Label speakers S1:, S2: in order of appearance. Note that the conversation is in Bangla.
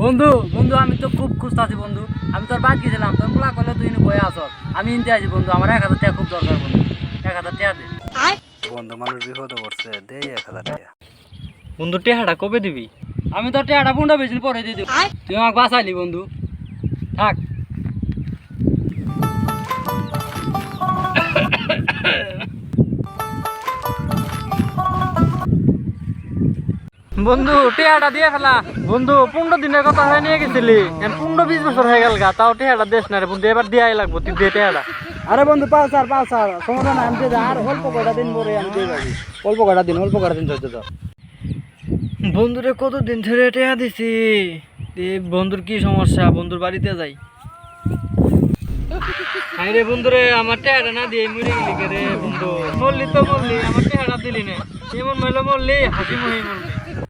S1: বন্ধু বন্ধু আমি তো খুব খুশ আছি বন্ধু। আমি তোর বাদ গেছিলাম, তোর পোলা করলে তুই বয়ে আস। আমি ইনতে আছি বন্ধু, আমার 1000 টাকা খুব দরকার বন্ধু। 1000 টাকা দে
S2: বন্ধু, মানুষ বিপদে পড়ছে, দেই 1000 টাকা।
S1: বন্ধু। টেহাটা কবে দিবি? আমি তোর টেহাটা 15-20 দিন পরে দিয়ে দেবো। তুই আমাকে বাঁচাইলি বন্ধু, থাক। বন্ধু টেহাটা দিয়ে ফেলা। বন্ধু 15 দিনের কথা হয়ে নিয়ে গেছিলি, 15-20 বছর হয়ে গেল গা, তাও টেহাটা দেশ না রে বন্ধু। এবার দিয়াই লাগবো, তুই দে টেহাটা।
S2: আরে বন্ধু, পাল স্যার সমাধান আমি দিয়ে আর অল্প কয়টা দিন পরে আমি দিয়ে যাবি। অল্প কয়টা দিন সহ্য তো।
S1: বন্ধুরে কতদিন ধরে টেহা দিছি, বন্ধুর কি সমস্যা? বন্ধুর বাড়িতে যাই। আরে বন্ধুরে আমার টেহাটা না দিয়ে মরে গেলি কে রে বন্ধু? মরলি তো মরলি, আমার টেহাটা দিলি না। এমন মরলি হাসি মুহি মরলি।